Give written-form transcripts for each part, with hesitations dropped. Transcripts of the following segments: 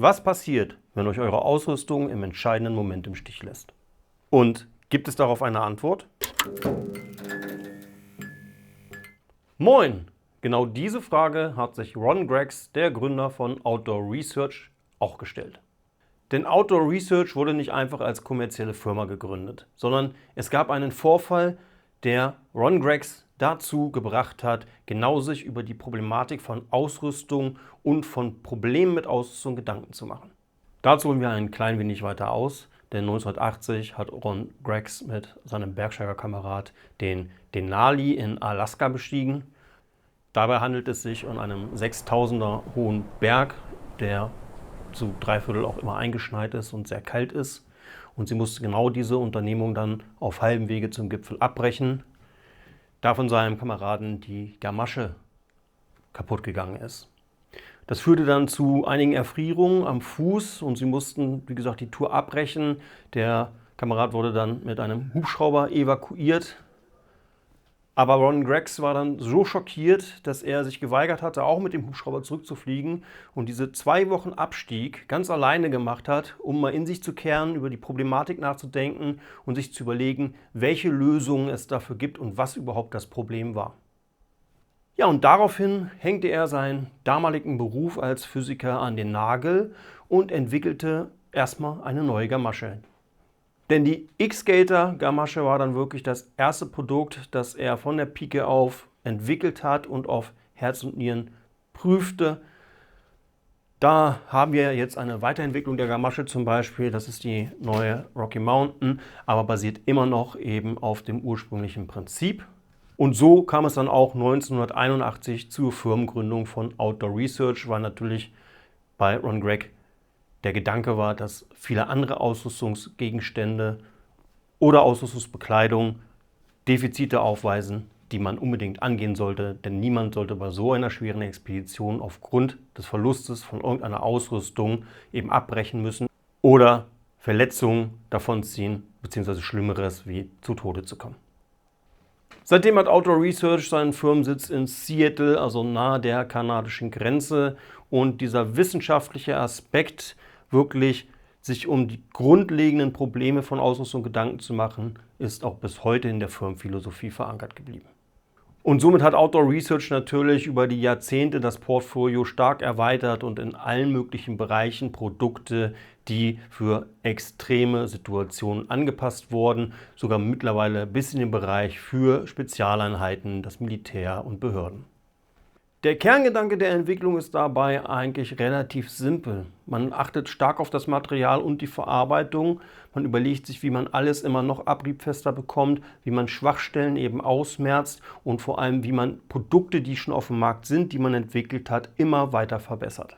Was passiert, wenn euch eure Ausrüstung im entscheidenden Moment im Stich lässt? Und gibt es darauf eine Antwort? Moin! Genau diese Frage hat sich Ron Greggs, der Gründer von Outdoor Research, auch gestellt. Denn Outdoor Research wurde nicht einfach als kommerzielle Firma gegründet, sondern es gab einen Vorfall, der Ron Greggs dazu gebracht hat, genau sich über die Problematik von Ausrüstung und von Problemen mit Ausrüstung Gedanken zu machen. Dazu holen wir ein klein wenig weiter aus, denn 1980 hat Ron Greggs mit seinem Bergsteigerkamerad den Denali in Alaska bestiegen. Dabei handelt es sich um einen 6000er hohen Berg, der zu 3/4 auch immer eingeschneit ist und sehr kalt ist. Und sie musste genau diese Unternehmung dann auf halbem Wege zum Gipfel abbrechen, da von seinem Kameraden die Gamasche kaputt gegangen ist. Das führte dann zu einigen Erfrierungen am Fuß und sie mussten, wie gesagt, die Tour abbrechen. Der Kamerad wurde dann mit einem Hubschrauber evakuiert. Aber Ron Greggs war dann so schockiert, dass er sich geweigert hatte, auch mit dem Hubschrauber zurückzufliegen und diese 2 Wochen Abstieg ganz alleine gemacht hat, um mal in sich zu kehren, über die Problematik nachzudenken und sich zu überlegen, welche Lösungen es dafür gibt und was überhaupt das Problem war. Ja, und daraufhin hängte er seinen damaligen Beruf als Physiker an den Nagel und entwickelte erstmal eine neue Gamasche. Denn die X-Gator-Gamasche war dann wirklich das erste Produkt, das er von der Pike auf entwickelt hat und auf Herz und Nieren prüfte. Da haben wir jetzt eine Weiterentwicklung der Gamasche zum Beispiel, das ist die neue Rocky Mountain, aber basiert immer noch eben auf dem ursprünglichen Prinzip. Und so kam es dann auch 1981 zur Firmengründung von Outdoor Research, weil natürlich bei Ron Gregg der Gedanke war, dass viele andere Ausrüstungsgegenstände oder Ausrüstungsbekleidung Defizite aufweisen, die man unbedingt angehen sollte, denn niemand sollte bei so einer schweren Expedition aufgrund des Verlustes von irgendeiner Ausrüstung eben abbrechen müssen oder Verletzungen davonziehen, beziehungsweise Schlimmeres wie zu Tode zu kommen. Seitdem hat Outdoor Research seinen Firmensitz in Seattle, also nahe der kanadischen Grenze, und dieser wissenschaftliche Aspekt, wirklich sich um die grundlegenden Probleme von Ausrüstung Gedanken zu machen, ist auch bis heute in der Firmenphilosophie verankert geblieben. Und somit hat Outdoor Research natürlich über die Jahrzehnte das Portfolio stark erweitert und in allen möglichen Bereichen Produkte, die für extreme Situationen angepasst wurden, sogar mittlerweile bis in den Bereich für Spezialeinheiten, das Militär und Behörden. Der Kerngedanke der Entwicklung ist dabei eigentlich relativ simpel. Man achtet stark auf das Material und die Verarbeitung. Man überlegt sich, wie man alles immer noch abriebfester bekommt, wie man Schwachstellen eben ausmerzt und vor allem, wie man Produkte, die schon auf dem Markt sind, die man entwickelt hat, immer weiter verbessert.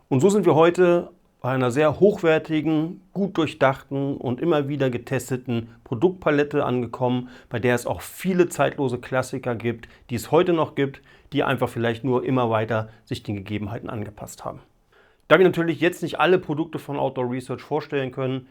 Und so sind wir heute bei einer sehr hochwertigen, gut durchdachten und immer wieder getesteten Produktpalette angekommen, bei der es auch viele zeitlose Klassiker gibt, die es heute noch gibt, die einfach vielleicht nur immer weiter sich den Gegebenheiten angepasst haben. Da wir natürlich jetzt nicht alle Produkte von Outdoor Research vorstellen können,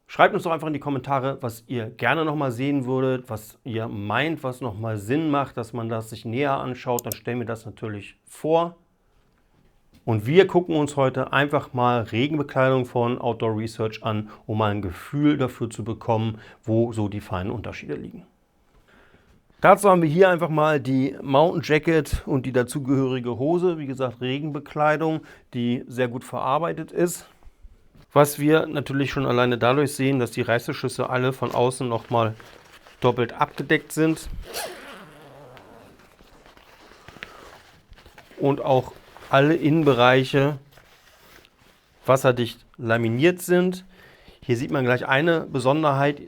schreibt uns doch einfach in die Kommentare, was ihr gerne nochmal sehen würdet, was ihr meint, was nochmal Sinn macht, dass man das sich näher anschaut, dann stellen wir das natürlich vor. Und wir gucken uns heute einfach mal Regenbekleidung von Outdoor Research an, um mal ein Gefühl dafür zu bekommen, wo so die feinen Unterschiede liegen. Dazu haben wir hier einfach mal die Mountain Jacket und die dazugehörige Hose. Wie gesagt, Regenbekleidung, die sehr gut verarbeitet ist. Was wir natürlich schon alleine dadurch sehen, dass die Reißverschlüsse alle von außen nochmal doppelt abgedeckt sind. Und auch alle Innenbereiche wasserdicht laminiert sind. Hier sieht man gleich eine Besonderheit.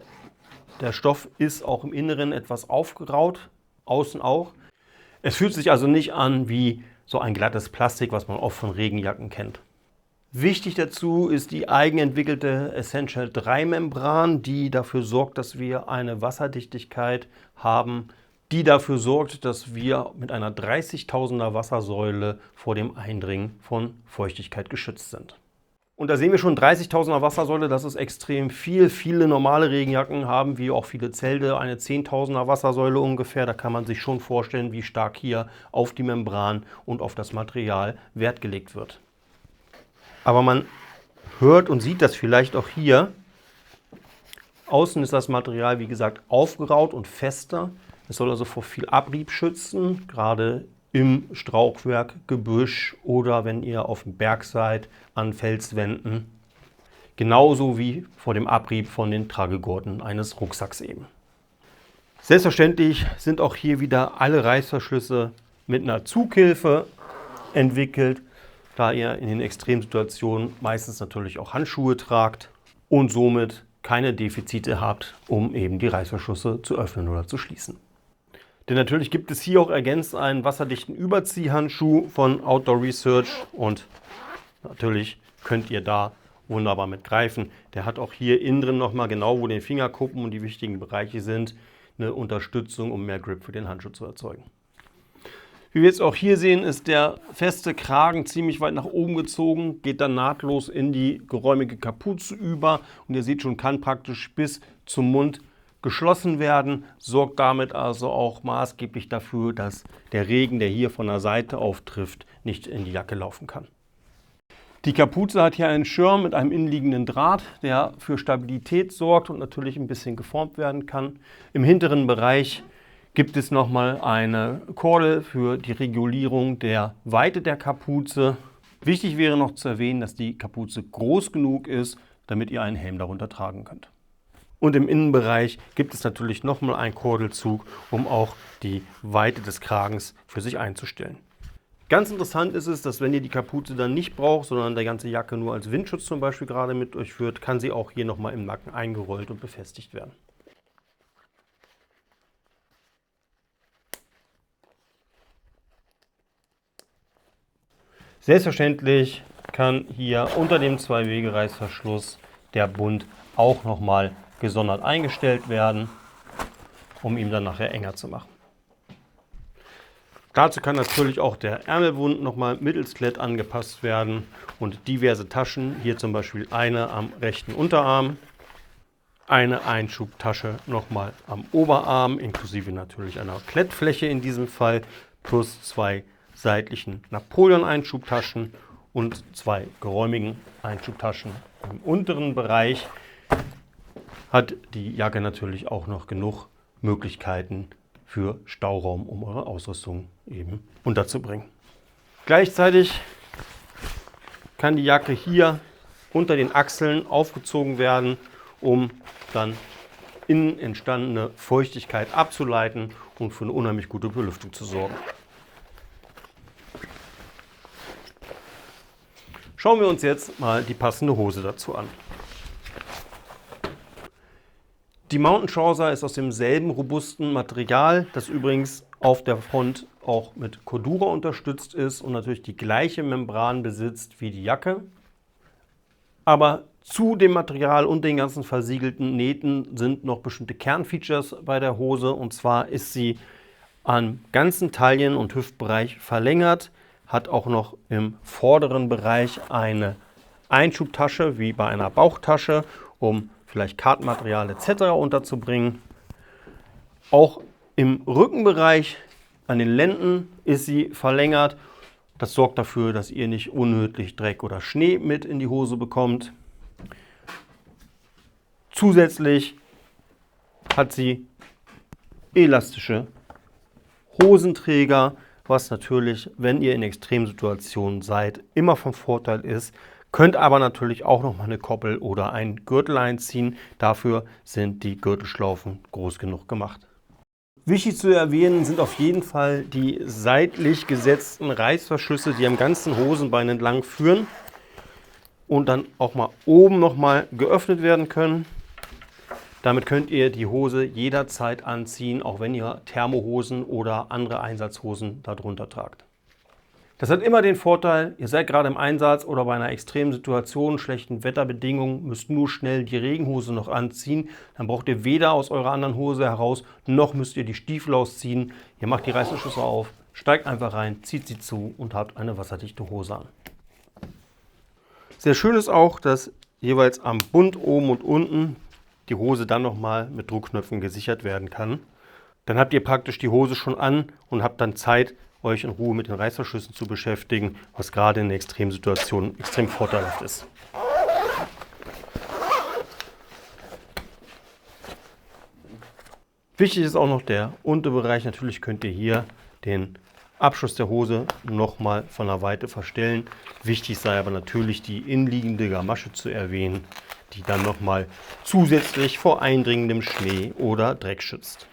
Der Stoff ist auch im Inneren etwas aufgeraut, außen auch. Es fühlt sich also nicht an wie so ein glattes Plastik, was man oft von Regenjacken kennt. Wichtig dazu ist die eigenentwickelte Essential 3 Membran, die dafür sorgt, dass wir eine Wasserdichtigkeit haben, die dafür sorgt, dass wir mit einer 30.000er Wassersäule vor dem Eindringen von Feuchtigkeit geschützt sind. Und da sehen wir schon 30.000er Wassersäule, das ist extrem viel. Viele normale Regenjacken haben, wie auch viele Zelte, eine 10.000er Wassersäule ungefähr. Da kann man sich schon vorstellen, wie stark hier auf die Membran und auf das Material Wert gelegt wird. Aber man hört und sieht das vielleicht auch hier. Außen ist das Material, wie gesagt, aufgeraut und fester. Es soll also vor viel Abrieb schützen, gerade im Strauchwerk, Gebüsch oder wenn ihr auf dem Berg seid, an Felswänden. Genauso wie vor dem Abrieb von den Tragegurten eines Rucksacks eben. Selbstverständlich sind auch hier wieder alle Reißverschlüsse mit einer Zughilfe entwickelt, da ihr in den Extremsituationen meistens natürlich auch Handschuhe tragt und somit keine Defizite habt, um eben die Reißverschlüsse zu öffnen oder zu schließen. Denn natürlich gibt es hier auch ergänzt einen wasserdichten Überziehhandschuh von Outdoor Research und natürlich könnt ihr da wunderbar mit greifen. Der hat auch hier innen drin nochmal, genau wo die Fingerkuppen und die wichtigen Bereiche sind, eine Unterstützung, um mehr Grip für den Handschuh zu erzeugen. Wie wir jetzt auch hier sehen, ist der feste Kragen ziemlich weit nach oben gezogen, geht dann nahtlos in die geräumige Kapuze über und ihr seht schon, kann praktisch bis zum Mund geschlossen werden, sorgt damit also auch maßgeblich dafür, dass der Regen, der hier von der Seite auftrifft, nicht in die Jacke laufen kann. Die Kapuze hat hier einen Schirm mit einem innenliegenden Draht, der für Stabilität sorgt und natürlich ein bisschen geformt werden kann. Im hinteren Bereich gibt es nochmal eine Kordel für die Regulierung der Weite der Kapuze. Wichtig wäre noch zu erwähnen, dass die Kapuze groß genug ist, damit ihr einen Helm darunter tragen könnt. Und im Innenbereich gibt es natürlich nochmal einen Kordelzug, um auch die Weite des Kragens für sich einzustellen. Ganz interessant ist es, dass wenn ihr die Kapuze dann nicht braucht, sondern die ganze Jacke nur als Windschutz zum Beispiel gerade mit durchführt, kann sie auch hier nochmal im Nacken eingerollt und befestigt werden. Selbstverständlich kann hier unter dem Zwei-Wege-Reißverschluss der Bund auch nochmal gesondert eingestellt werden, um ihn dann nachher enger zu machen. Dazu kann natürlich auch der Ärmelbund nochmal mittels Klett angepasst werden und diverse Taschen, hier zum Beispiel eine am rechten Unterarm, eine Einschubtasche nochmal am Oberarm, inklusive natürlich einer Klettfläche in diesem Fall, plus zwei seitlichen Napoleon-Einschubtaschen und zwei geräumigen Einschubtaschen im unteren Bereich. Hat die Jacke natürlich auch noch genug Möglichkeiten für Stauraum, um eure Ausrüstung eben unterzubringen. Gleichzeitig kann die Jacke hier unter den Achseln aufgezogen werden, um dann innen entstandene Feuchtigkeit abzuleiten und für eine unheimlich gute Belüftung zu sorgen. Schauen wir uns jetzt mal die passende Hose dazu an. Die Mountain Chaucer ist aus demselben robusten Material, das übrigens auf der Front auch mit Cordura unterstützt ist und natürlich die gleiche Membran besitzt wie die Jacke. Aber zu dem Material und den ganzen versiegelten Nähten sind noch bestimmte Kernfeatures bei der Hose. Und zwar ist sie am ganzen Taillen- und Hüftbereich verlängert, hat auch noch im vorderen Bereich eine Einschubtasche wie bei einer Bauchtasche, um vielleicht Kartenmaterial etc. unterzubringen. Auch im Rückenbereich an den Lenden ist sie verlängert. Das sorgt dafür, dass ihr nicht unnötig Dreck oder Schnee mit in die Hose bekommt. Zusätzlich hat sie elastische Hosenträger, was natürlich, wenn ihr in Extremsituationen seid, immer von Vorteil ist. Könnt aber natürlich auch noch mal eine Koppel oder einen Gürtel einziehen. Dafür sind die Gürtelschlaufen groß genug gemacht. Wichtig zu erwähnen sind auf jeden Fall die seitlich gesetzten Reißverschlüsse, die am ganzen Hosenbein entlang führen und dann auch mal oben noch mal geöffnet werden können. Damit könnt ihr die Hose jederzeit anziehen, auch wenn ihr Thermohosen oder andere Einsatzhosen darunter tragt. Das hat immer den Vorteil, ihr seid gerade im Einsatz oder bei einer extremen Situation, schlechten Wetterbedingungen, müsst nur schnell die Regenhose noch anziehen. Dann braucht ihr weder aus eurer anderen Hose heraus, noch müsst ihr die Stiefel ausziehen. Ihr macht die Reißverschlüsse auf, steigt einfach rein, zieht sie zu und habt eine wasserdichte Hose an. Sehr schön ist auch, dass jeweils am Bund oben und unten die Hose dann nochmal mit Druckknöpfen gesichert werden kann. Dann habt ihr praktisch die Hose schon an und habt dann Zeit, euch in Ruhe mit den Reißverschlüssen zu beschäftigen, was gerade in Extremsituationen extrem vorteilhaft ist. Wichtig ist auch noch der Unterbereich. Natürlich könnt ihr hier den Abschluss der Hose nochmal von der Weite verstellen. Wichtig sei aber natürlich die innenliegende Gamasche zu erwähnen, die dann nochmal zusätzlich vor eindringendem Schnee oder Dreck schützt.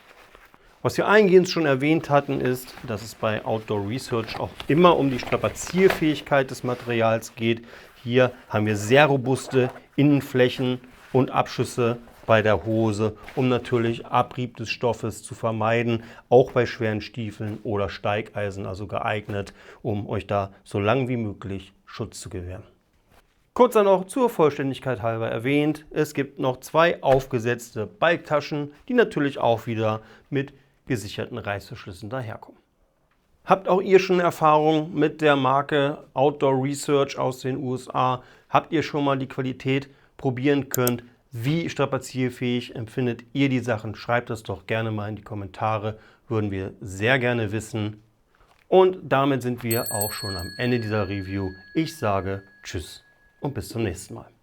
Was wir eingehend schon erwähnt hatten, ist, dass es bei Outdoor Research auch immer um die Strapazierfähigkeit des Materials geht. Hier haben wir sehr robuste Innenflächen und Abschüsse bei der Hose, um natürlich Abrieb des Stoffes zu vermeiden, auch bei schweren Stiefeln oder Steigeisen, also geeignet, um euch da so lang wie möglich Schutz zu gewähren. Kurz dann noch zur Vollständigkeit halber erwähnt, es gibt noch 2 aufgesetzte Balgtaschen, die natürlich auch wieder mit gesicherten Reißverschlüssen daherkommen. Habt auch ihr schon Erfahrung mit der Marke Outdoor Research aus den USA? Habt ihr schon mal die Qualität probieren können? Wie strapazierfähig empfindet ihr die Sachen? Schreibt es doch gerne mal in die Kommentare, würden wir sehr gerne wissen. Und damit sind wir auch schon am Ende dieser Review. Ich sage Tschüss und bis zum nächsten Mal.